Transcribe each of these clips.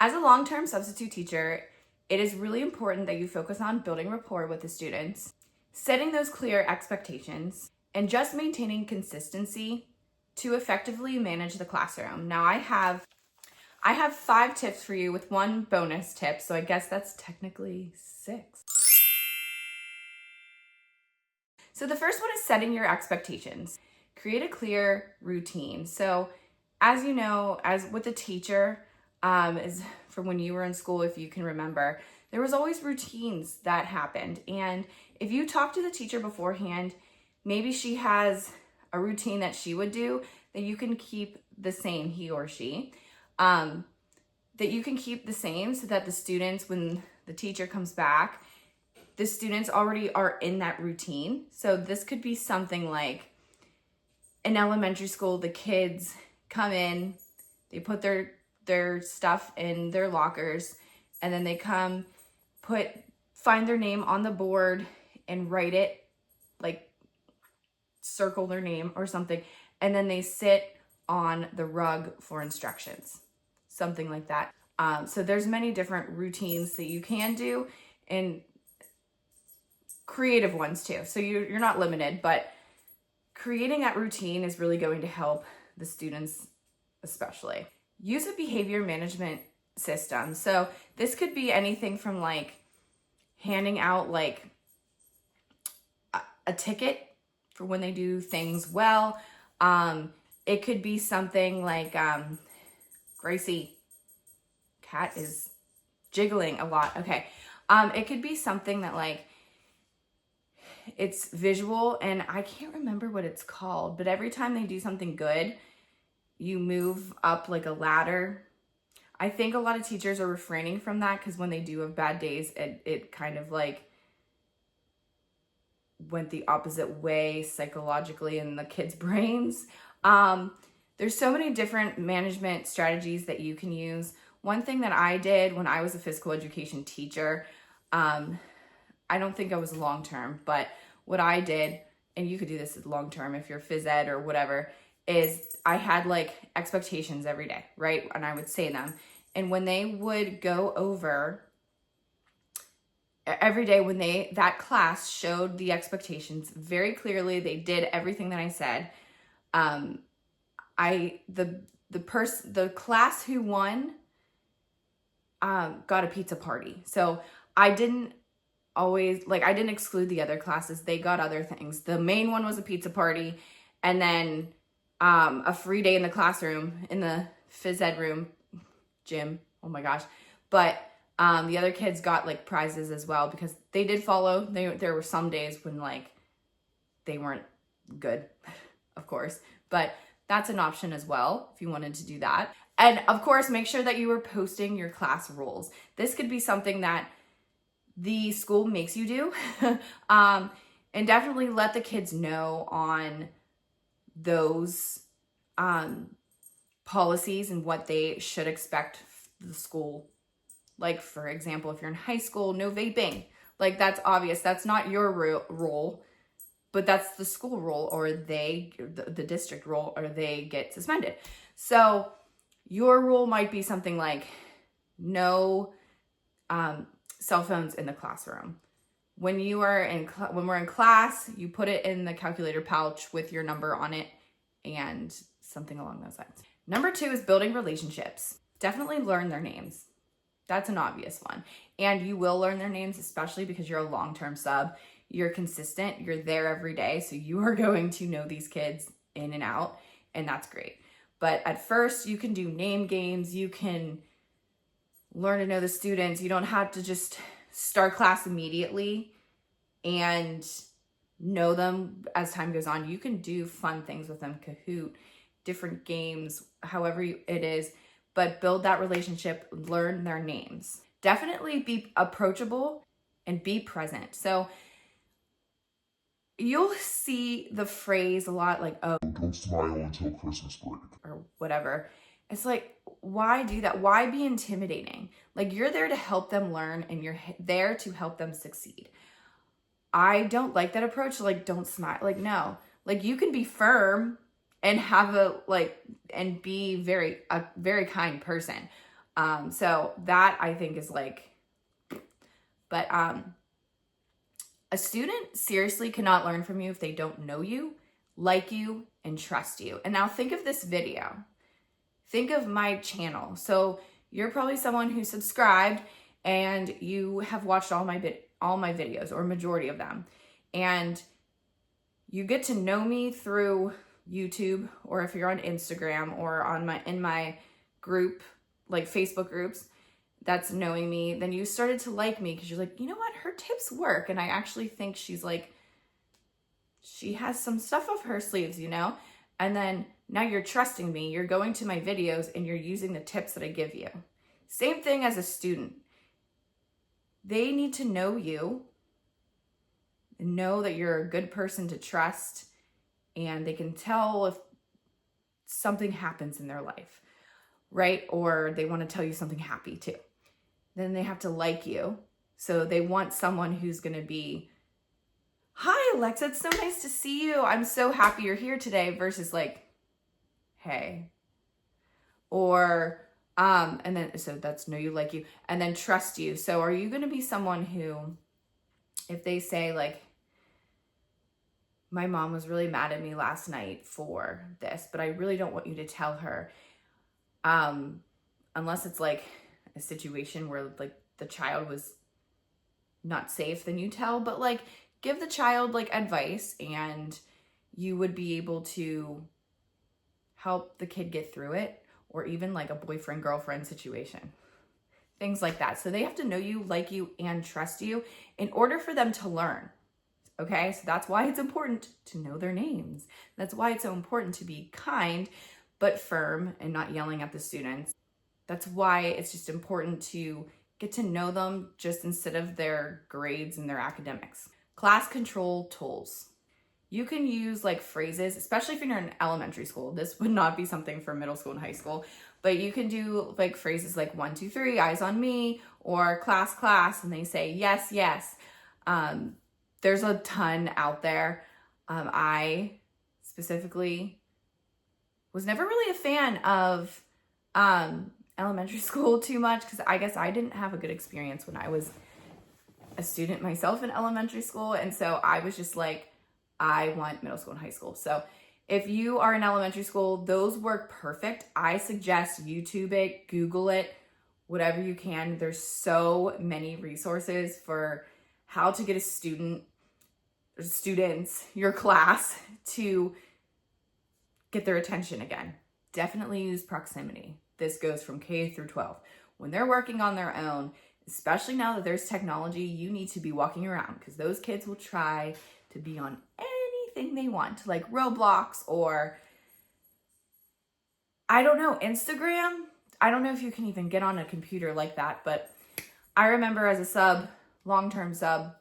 As a long-term substitute teacher, it is really important that you focus on building rapport with the students, setting those clear expectations, and just maintaining consistency to effectively manage the classroom. Now I have 5 tips for you with one bonus tip, so I guess that's technically 6. So the first one is setting your expectations. Create a clear routine. So as you know, as with a teacher, is from when you were in school, if you can remember, there was always routines that happened. And if you talk to the teacher beforehand, maybe she has a routine that she would do that you can keep the same, he or she, that you can keep the same so that the students, when the teacher comes back, the students already are in that routine. So this could be something like in elementary school, the kids come in, they put their stuff in their lockers, and then they come find their name on the board and write it, like circle their name or something, and then they sit on the rug for instructions, something like that. So there's many different routines that you can do, and creative ones too. So you're not limited, but creating that routine is really going to help the students especially. Use a behavior management system. So this could be anything from like handing out like a ticket for when they do things well. It could be something like, Gracie, cat is jiggling a lot. Okay. It could be something that like, it's visual, and I can't remember what it's called, but every time they do something good, you move up like a ladder. I think a lot of teachers are refraining from that because when they do have bad days, it kind of like went the opposite way psychologically in the kids' brains. There's so many different management strategies that you can use. One thing that I did when I was a physical education teacher, I don't think I was long-term, but what I did, and you could do this long-term if you're phys ed or whatever, is I had like expectations every day, right? And I would say them. And when they would go over every day, when that class showed the expectations very clearly, they did everything that I said. The class who won got a pizza party. So I didn't exclude the other classes. They got other things. The main one was a pizza party, and then a free day in the classroom, in the phys ed room, gym. Oh my gosh. But the other kids got like prizes as well because they did follow. There were some days when like they weren't good, of course, but that's an option as well if you wanted to do that. And of course, make sure that you are posting your class rules. This could be something that the school makes you do. And definitely let the kids know on those policies and what they should expect the school. Like, for example, if you're in high school, no vaping. Like, that's obvious. That's not your rule, but that's the school rule, or the district rule, or they get suspended. So your rule might be something like no cell phones in the classroom. When we're in class, you put it in the calculator pouch with your number on it and something along those lines. Number 2 is building relationships. Definitely learn their names. That's an obvious one. And you will learn their names, especially because you're a long-term sub. You're consistent. You're there every day. So you are going to know these kids in and out, and that's great. But at first, you can do name games. You can learn to know the students. You don't have to just start class immediately and know them as time goes on. You can do fun things with them, Kahoot, different games, however it is, but build that relationship, learn their names. Definitely be approachable and be present. So you'll see the phrase a lot like, oh, don't smile until Christmas break, or whatever. It's like, why do that? Why be intimidating? Like, you're there to help them learn, and you're there to help them succeed. I don't like that approach. Like, don't smile. Like, no. Like, you can be firm and have and be a very kind person. So that I think is like, but a student seriously cannot learn from you if they don't know you, like you, and trust you. And now think of this video. Think of my channel. So you're probably someone who subscribed and you have watched all my videos, or majority of them. And you get to know me through YouTube, or if you're on Instagram or in my group, like Facebook groups, that's knowing me, then you started to like me because you're like, you know what, her tips work. And I actually think she's like, she has some stuff up her sleeves, you know? And then now you're trusting me, you're going to my videos and you're using the tips that I give you. Same thing as a student. They need to know you, know that you're a good person to trust, and they can tell if something happens in their life, right? Or they want to tell you something happy too. Then they have to like you. So they want someone who's going to be, hi, Alexa, it's so nice to see you. I'm so happy you're here today, versus like, hey. Or, and then, so that's know you, like you, and then trust you. So are you going to be someone who, if they say like, my mom was really mad at me last night for this, but I really don't want you to tell her. Unless it's like a situation where like the child was not safe, then you tell, but like give the child like advice, and you would be able to help the kid get through it, or even like a boyfriend girlfriend situation, things like that. So they have to know you, like you, and trust you in order for them to learn. Okay, so that's why it's important to know their names. That's why it's so important to be kind but firm and not yelling at the students. That's why it's just important to get to know them just instead of their grades and their academics. Class control tools. You can use like phrases, especially if you're in elementary school. This would not be something for middle school and high school, but you can do like phrases like 1, 2, 3, eyes on me, or class, class, and they say yes, yes. There's a ton out there. I specifically was never really a fan of elementary school too much, because I guess I didn't have a good experience when I was a student myself in elementary school. And so I was just like, I want middle school and high school. So if you are in elementary school, those work perfect. I suggest YouTube it, Google it, whatever you can. There's so many resources for how to get a students, your class, to get their attention again. Definitely use proximity. This goes from K through 12. When they're working on their own, especially now that there's technology, you need to be walking around, because those kids will try to be on anything they want, like Roblox or, I don't know, Instagram. I don't know if you can even get on a computer like that, but I remember as a sub, long-term sub,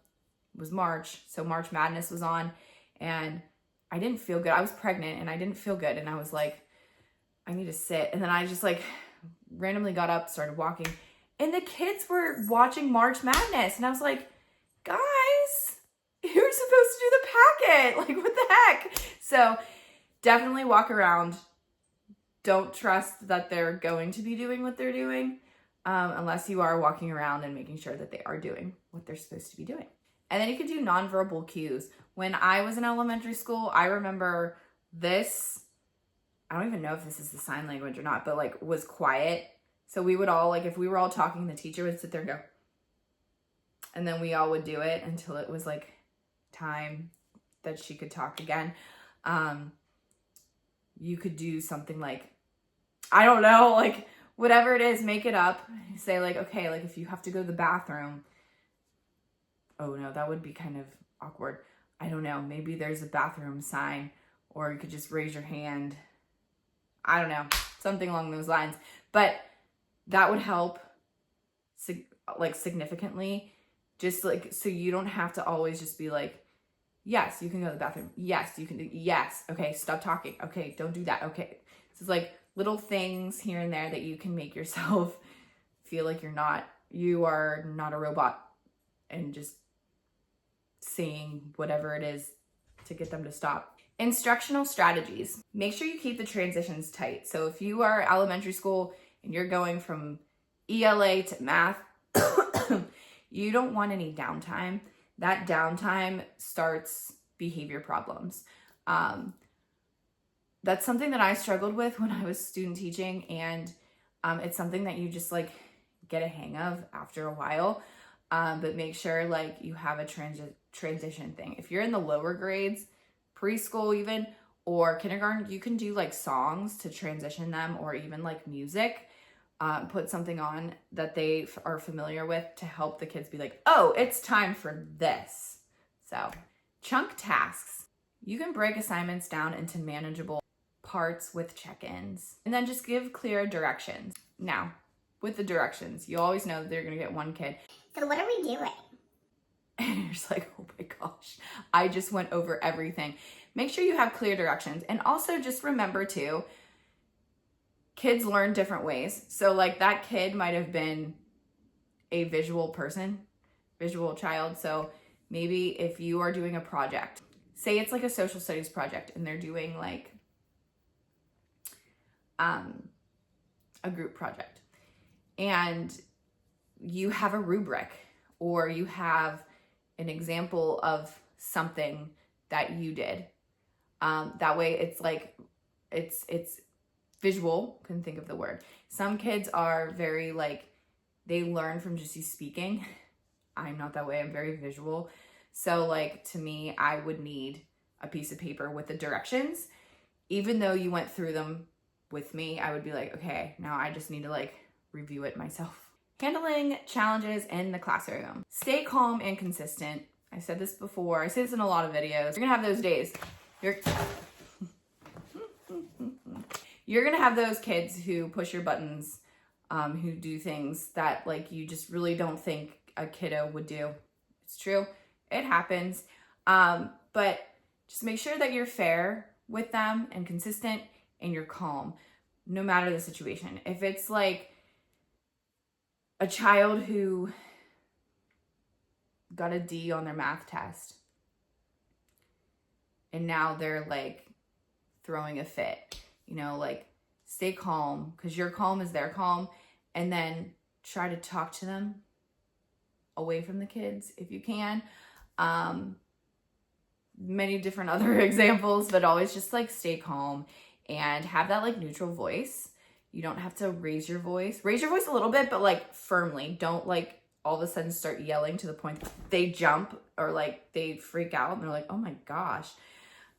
was March, so March Madness was on, and I didn't feel good. I was pregnant and I didn't feel good, and I was like, I need to sit. And then I just like randomly got up, started walking, and the kids were watching March Madness, and I was like, guys, you're supposed to do the packet, like what the heck? So definitely walk around. Don't trust that they're going to be doing what they're doing, unless you are walking around and making sure that they are doing what they're supposed to be doing. And then you can do nonverbal cues. When I was in elementary school, I remember this, I don't even know if this is the sign language or not, but like was quiet. So we would all, like if we were all talking, the teacher would sit there and go, and then we all would do it until it was like time that she could talk again. You could do something like, I don't know, like whatever it is, make it up. Say like, okay, like if you have to go to the bathroom, oh no, that would be kind of awkward. I don't know, maybe there's a bathroom sign, or you could just raise your hand. I don't know, something along those lines. But that would help significantly, just like, so you don't have to always just be like, yes, you can go to the bathroom. Yes, you can do, yes. Okay, stop talking. Okay, don't do that. Okay. So it's like little things here and there that you can make yourself feel like you are not a robot, and just saying whatever it is to get them to stop. Instructional strategies. Make sure you keep the transitions tight. So if you are elementary school and you're going from ELA to math, you don't want any downtime. That downtime starts behavior problems. That's something that I struggled with when I was student teaching, and it's something that you just like get a hang of after a while. But make sure like you have a transition thing. If you're in the lower grades, preschool even, or kindergarten, you can do like songs to transition them, or even like music. Put something on that they are familiar with to help the kids be like, oh, it's time for this. So chunk tasks. You can break assignments down into manageable parts with check-ins, and then just give clear directions. Now, with the directions, you always know that they're gonna get one kid. So what are we doing? And you're just like, oh my gosh, I just went over everything. Make sure you have clear directions. And also just remember too, kids learn different ways. So like that kid might have been a visual child. So maybe if you are doing a project, say it's like a social studies project and they're doing like a group project, and you have a rubric or you have an example of something that you did. That way it's like, it's visual, couldn't think of the word. Some kids are very like, they learn from just you speaking. I'm not that way, I'm very visual. So like to me, I would need a piece of paper with the directions. Even though you went through them with me, I would be like, okay, now I just need to like review it myself. Handling challenges in the classroom. Stay calm and consistent. I said this before. I say this in a lot of videos. You're gonna have those days. You're gonna have those kids who push your buttons, who do things that like you just really don't think a kiddo would do. It's true. It happens. But just make sure that you're fair with them and consistent, and you're calm no matter the situation. If it's like a child who got a D on their math test and now they're like throwing a fit, you know, like stay calm, because your calm is their calm, and then try to talk to them away from the kids if you can. Many different other examples, but always just like stay calm and have that like neutral voice. You don't have to raise your voice. Raise your voice a little bit, but like firmly. Don't like all of a sudden start yelling to the point that they jump or like they freak out and they're like, oh my gosh.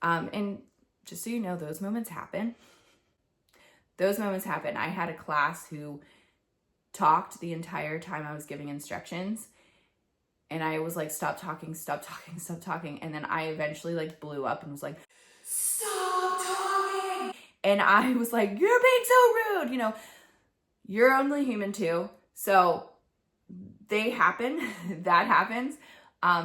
And just so you know, those moments happen. Those moments happen. I had a class who talked the entire time I was giving instructions. And I was like, stop talking, stop talking, stop talking. And then I eventually like blew up and was like, stop talking. And I was like, you're being so rude. You know, you're only human too. So they happen. That happens.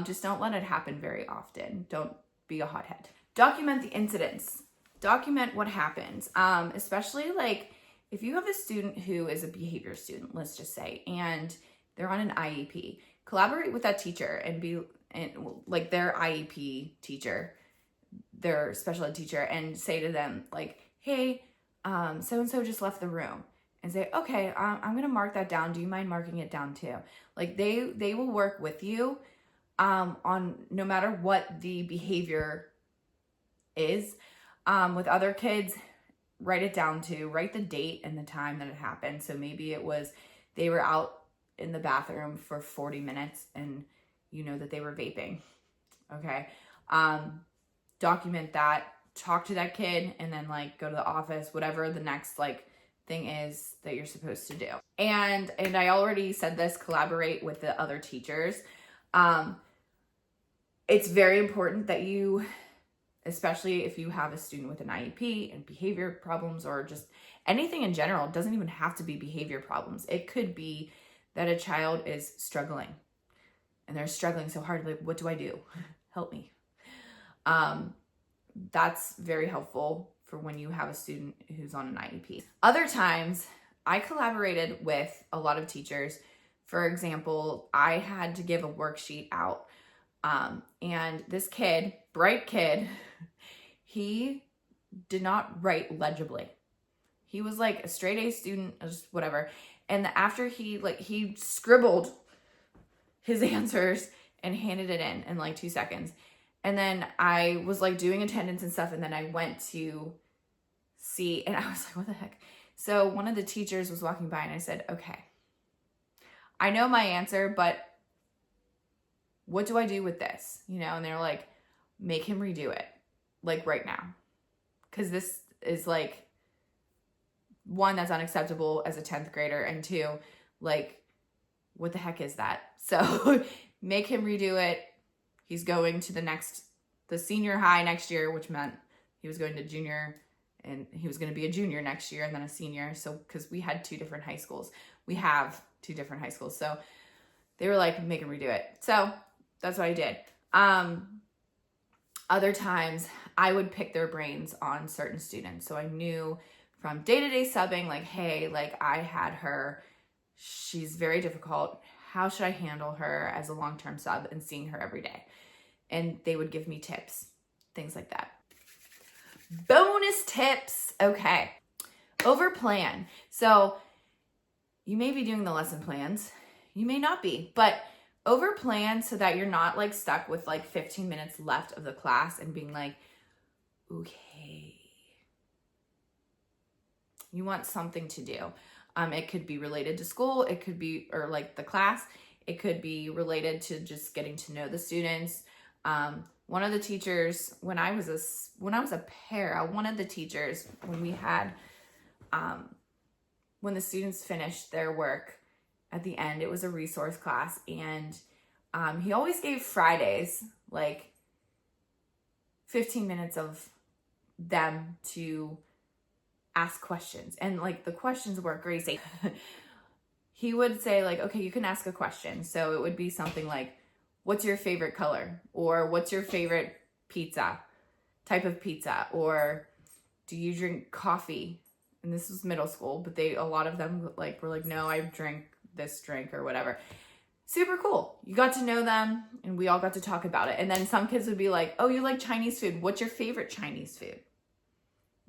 Just don't let it happen very often. Don't be a hothead. Document the incidents. Document what happens. Especially like if you have a student who is a behavior student, let's just say, and they're on an IEP, collaborate with that teacher and be like their IEP teacher, their special ed teacher, and say to them like, hey, so-and-so just left the room, and say, okay, I'm going to mark that down. Do you mind marking it down too? Like they will work with you on no matter what the behavior is. With other kids, write it down too. Write the date and the time that it happened. So maybe it was they were out in the bathroom for 40 minutes and you know that they were vaping. Okay. Document that, talk to that kid, and then like go to the office, whatever the next like thing is that you're supposed to do. And I already said this, collaborate with the other teachers. It's very important that you, especially if you have a student with an IEP and behavior problems or just anything in general, it doesn't even have to be behavior problems. It could be that a child is struggling and they're struggling so hard. Like, what do I do? Help me. That's very helpful for when you have a student who's on an IEP. Other times I collaborated with a lot of teachers. For example, I had to give a worksheet out. And this kid, bright kid, he did not write legibly. He was like a straight A student, just whatever. And after he scribbled his answers and handed it in like 2 seconds. And then I was like doing attendance and stuff. And then I went to see, and I was like, what the heck? So one of the teachers was walking by and I said, okay, I know my answer, but what do I do with this? You know, and they're like, make him redo it, like right now. Because this is like, one, that's unacceptable as a 10th grader. And two, like, what the heck is that? So make him redo it. He's going to the senior high next year, which meant he was going to junior, and he was going to be a junior next year and then a senior. So, because we had 2 different high schools. We have 2 different high schools. So they were like, make him redo it. So that's what I did. Other times I would pick their brains on certain students. So I knew from day-to-day subbing, like, hey, like I had her, she's very difficult. How should I handle her as a long-term sub and seeing her every day? And they would give me tips, things like that. Bonus tips. Okay. Over plan. So you may be doing the lesson plans. You may not be, but over plan so that you're not like stuck with like 15 minutes left of the class and being like, okay. You want something to do. It could be related to school. It could be, or like the class. It could be related to just getting to know the students. One of the teachers, when I was a para, one of the teachers, when we had, when the students finished their work at the end, it was a resource class, and he always gave Fridays like 15 minutes of them to ask questions. And like the questions were crazy. He would say like, okay, you can ask a question. So it would be something like, what's your favorite color? Or what's your favorite type of pizza? Or do you drink coffee? And this was middle school, but a lot of them like were like, no, I drink this drink or whatever. Super cool. You got to know them and we all got to talk about it. And then some kids would be like, oh, you like Chinese food. What's your favorite Chinese food?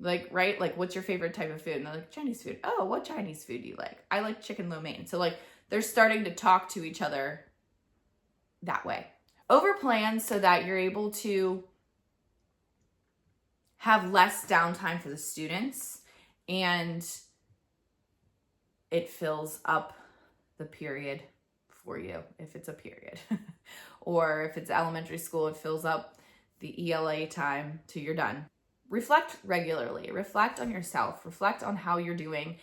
Like, right? Like, what's your favorite type of food? And they're like, Chinese food. Oh, what Chinese food do you like? I like chicken lo mein. So like they're starting to talk to each other that way. Over plan so that you're able to have less downtime for the students and it fills up the period for you if it's a period. Or if it's elementary school, it fills up the ELA time till you're done. Reflect regularly. Reflect on yourself. Reflect on how you're doing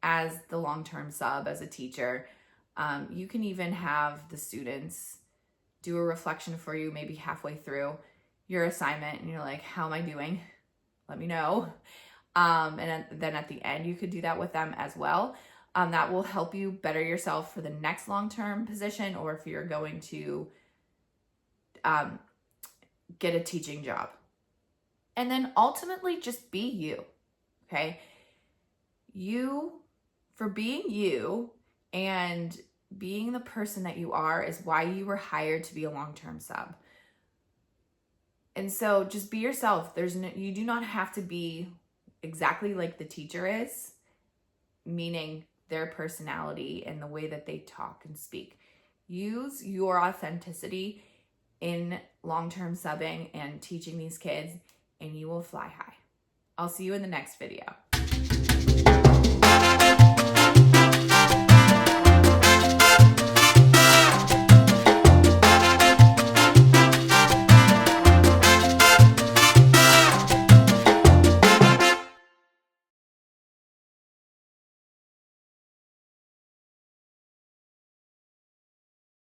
as the long-term sub, as a teacher. You can even have the students do a reflection for you maybe halfway through your assignment and you're like, how am I doing? Let me know. And then at the end, you could do that with them as well. That will help you better yourself for the next long-term position, or if you're going to get a teaching job. And then ultimately just be you, okay? You, for being you and being the person that you are is why you were hired to be a long-term sub. And so just be yourself. You do not have to be exactly like the teacher is, meaning their personality and the way that they talk and speak. Use your authenticity in long-term subbing and teaching these kids, and you will fly high. I'll see you in the next video.